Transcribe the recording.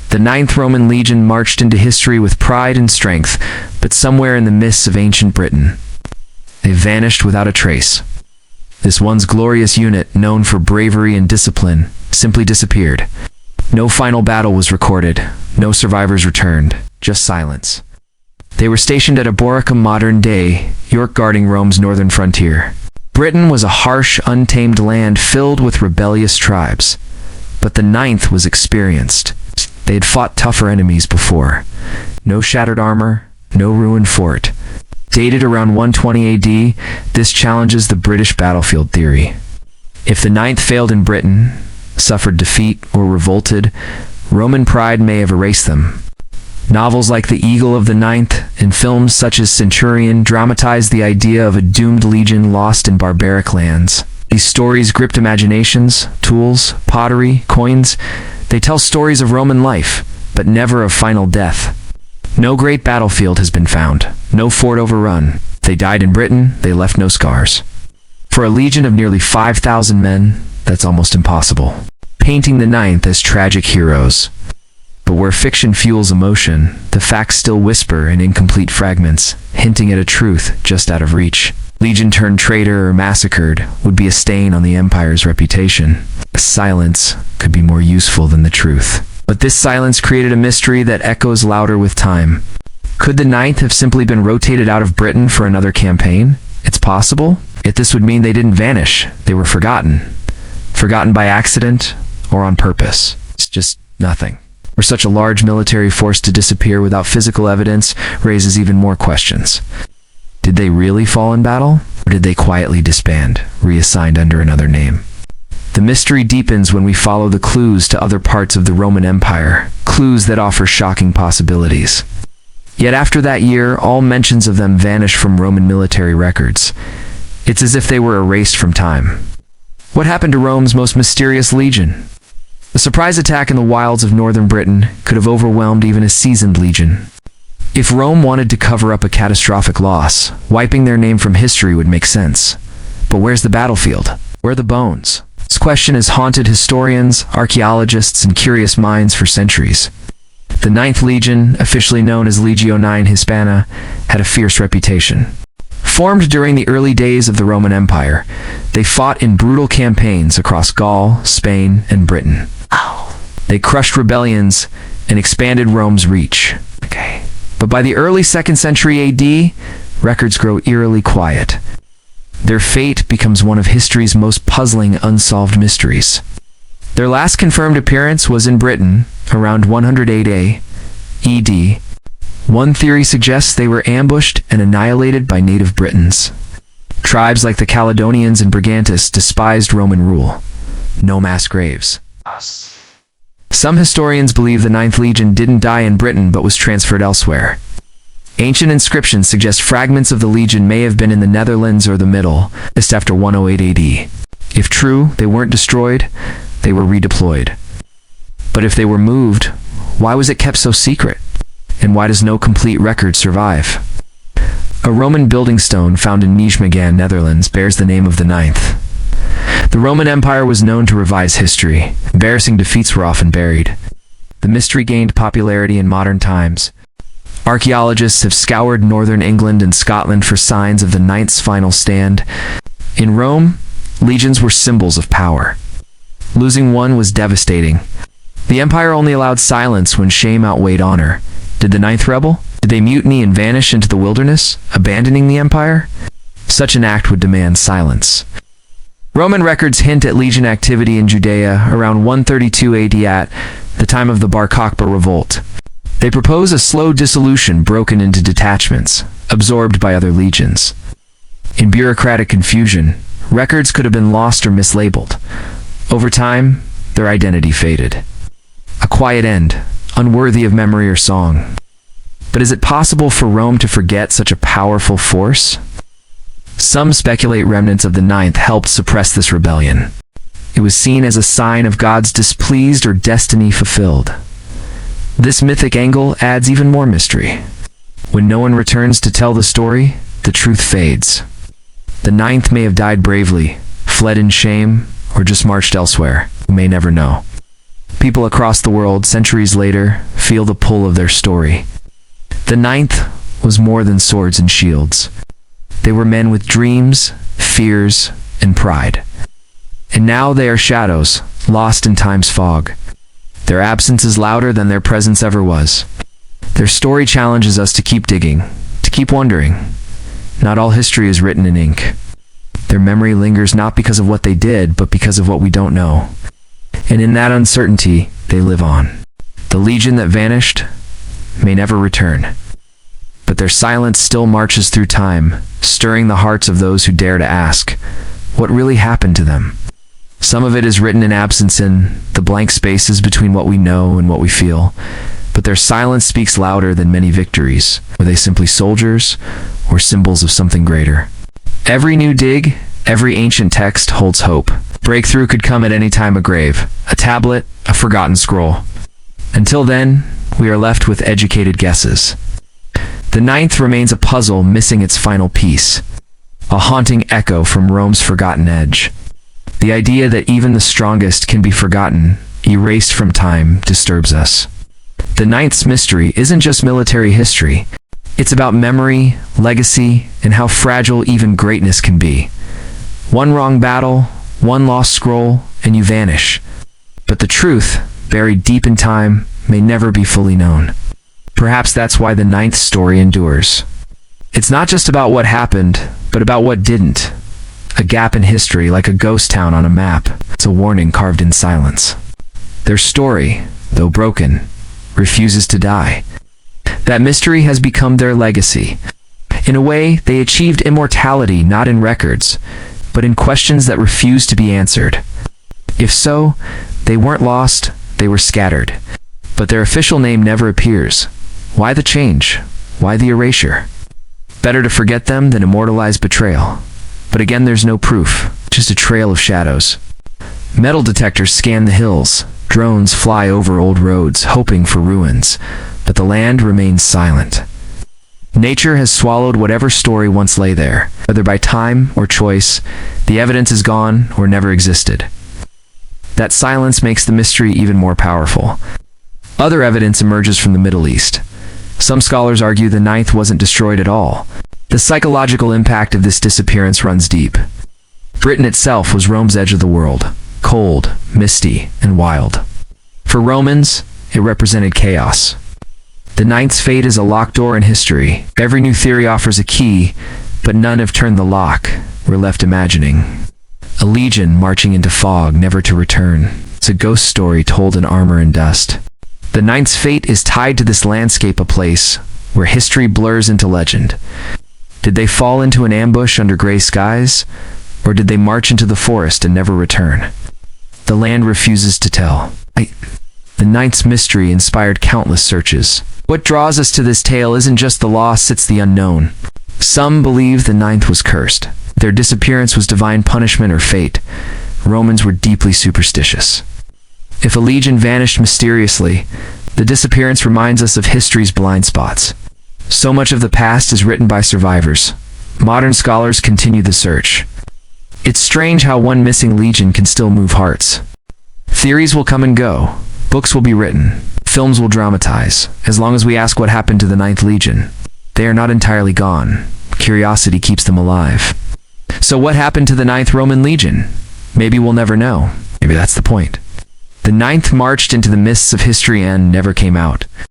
The Ninth Roman Legion marched into history with pride and strength, but somewhere in the mists of ancient Britain, they vanished without a trace. This once glorious unit, known for bravery and discipline, simply disappeared. No final battle was recorded, no survivors returned, just silence. They were stationed at Eboracum, modern-day York, guarding Rome's northern frontier. Britain was a harsh, untamed land filled with rebellious tribes. But the Ninth was experienced. They had fought tougher enemies before. No shattered armor, no ruined fort. Dated around 120 AD, this challenges the British battlefield theory. If the Ninth failed in Britain, suffered defeat, or revolted, Roman pride may have erased them. Novels like The Eagle of the Ninth and films such as Centurion dramatize the idea of a doomed legion lost in barbaric lands. These stories gripped imaginations, tools, pottery, coins. They tell stories of Roman life, but never of final death. No great battlefield has been found, no fort overrun. They died in Britain, they left no scars. For a legion of nearly 5,000 men, that's almost impossible. Painting the Ninth as tragic heroes. But where fiction fuels emotion, the facts still whisper in incomplete fragments, hinting at a truth just out of reach. Legion turned traitor or massacred would be a stain on the Empire's reputation. Silence could be more useful than the truth. But this silence created a mystery that echoes louder with time. Could the Ninth have simply been rotated out of Britain for another campaign? It's possible, yet this would mean they didn't vanish. They were forgotten. Forgotten by accident or on purpose. It's just nothing. For such a large military force to disappear without physical evidence raises even more questions. Did they really fall in battle? Or did they quietly disband, reassigned under another name? The mystery deepens when we follow the clues to other parts of the Roman Empire, clues that offer shocking possibilities. Yet after that year, all mentions of them vanish from Roman military records. It's as if they were erased from time. What happened to Rome's most mysterious legion? The surprise attack in the wilds of northern Britain could have overwhelmed even a seasoned legion. If Rome wanted to cover up a catastrophic loss, wiping their name from history would make sense. But where's the battlefield? Where are the bones? This question has haunted historians, archaeologists, and curious minds for centuries. The Ninth Legion, officially known as Legio IX Hispana, had a fierce reputation. Formed during the early days of the Roman Empire, they fought in brutal campaigns across Gaul, Spain, and Britain. They crushed rebellions and expanded Rome's reach. But by the early 2nd century AD, records grow eerily quiet. Their fate becomes one of history's most puzzling unsolved mysteries. Their last confirmed appearance was in Britain, around 108 AD. One theory suggests they were ambushed and annihilated by native Britons. Tribes like the Caledonians and Brigantes despised Roman rule. No mass graves. Some historians believe the Ninth Legion didn't die in Britain but was transferred elsewhere. Ancient inscriptions suggest fragments of the Legion may have been in the Netherlands or the Middle East after 108 AD. If true, they weren't destroyed, they were redeployed. But if they were moved, why was it kept so secret? And why does no complete record survive? A Roman building stone found in Nijmegen, Netherlands, bears the name of the Ninth. The Roman Empire was known to revise history. Embarrassing defeats were often buried. The mystery gained popularity in modern times. Archaeologists have scoured northern England and Scotland for signs of the Ninth's final stand. In Rome, legions were symbols of power. Losing one was devastating. The empire only allowed silence when shame outweighed honor. Did the Ninth rebel? Did they mutiny and vanish into the wilderness, abandoning the empire? Such an act would demand silence. Roman records hint at legion activity in Judea around 132 AD at the time of the Bar Kokhba revolt. They propose a slow dissolution broken into detachments, absorbed by other legions. In bureaucratic confusion, records could have been lost or mislabeled. Over time, their identity faded. A quiet end, unworthy of memory or song. But is it possible for Rome to forget such a powerful force? Some speculate remnants of the Ninth helped suppress this rebellion. It was seen as a sign of God's displeased or destiny fulfilled. This mythic angle adds even more mystery. When no one returns to tell the story, the truth fades. The Ninth may have died bravely, fled in shame, or just marched elsewhere. We may never know. People across the world, centuries later, feel the pull of their story. The ninth was more than swords and shields. They were men with dreams, fears, and pride. And now they are shadows, lost in time's fog. Their absence is louder than their presence ever was. Their story challenges us to keep digging, to keep wondering. Not all history is written in ink. Their memory lingers not because of what they did, but because of what we don't know. And in that uncertainty, they live on. The legion that vanished may never return, but their silence still marches through time, stirring the hearts of those who dare to ask, what really happened to them? Some of it is written in absence, in the blank spaces between what we know and what we feel, but their silence speaks louder than many victories. Were they simply soldiers or symbols of something greater? Every new dig, every ancient text holds hope. Breakthrough could come at any time: a grave, a tablet, a forgotten scroll. Until then, we are left with educated guesses. The ninth remains a puzzle missing its final piece, a haunting echo from Rome's forgotten edge. The idea that even the strongest can be forgotten, erased from time, disturbs us. The ninth's mystery isn't just military history. It's about memory, legacy, and how fragile even greatness can be. One wrong battle, one lost scroll, and you vanish. But the truth, buried deep in time, may never be fully known. Perhaps that's why the ninth story endures. It's not just about what happened, but about what didn't. A gap in history, like a ghost town on a map. It's a warning carved in silence. Their story, though broken, refuses to die. That mystery has become their legacy. In a way, they achieved immortality not in records, but in questions that refuse to be answered. If so, they weren't lost, they were scattered. But their official name never appears. Why the change? Why the erasure? Better to forget them than immortalize betrayal. But again, there's no proof, just a trail of shadows. Metal detectors scan the hills. Drones fly over old roads, hoping for ruins. But the land remains silent. Nature has swallowed whatever story once lay there. Whether by time or choice, the evidence is gone or never existed. That silence makes the mystery even more powerful. Other evidence emerges from the Middle East. Some scholars argue the ninth wasn't destroyed at all. The psychological impact of this disappearance runs deep. Britain itself was Rome's edge of the world, cold, misty, and wild. For Romans, it represented chaos. The ninth's fate is a locked door in history. Every new theory offers a key, but none have turned the lock. We're left imagining. A legion marching into fog, never to return. It's a ghost story told in armor and dust. The ninth's fate is tied to this landscape, a place where history blurs into legend. Did they fall into an ambush under gray skies, or did they march into the forest and never return? The land refuses to tell. The ninth's mystery inspired countless searches. What draws us to this tale isn't just the loss, it's the unknown. Some believe the ninth was cursed. Their disappearance was divine punishment or fate. Romans were deeply superstitious. If a legion vanished mysteriously, the disappearance reminds us of history's blind spots. So much of the past is written by survivors. Modern scholars continue the search. It's strange how one missing legion can still move hearts. Theories will come and go. Books will be written. Films will dramatize. As long as we ask what happened to the ninth legion, they are not entirely gone. Curiosity keeps them alive. So what happened to the ninth Roman legion? Maybe we'll never know. Maybe that's the point. The ninth marched into the mists of history and never came out.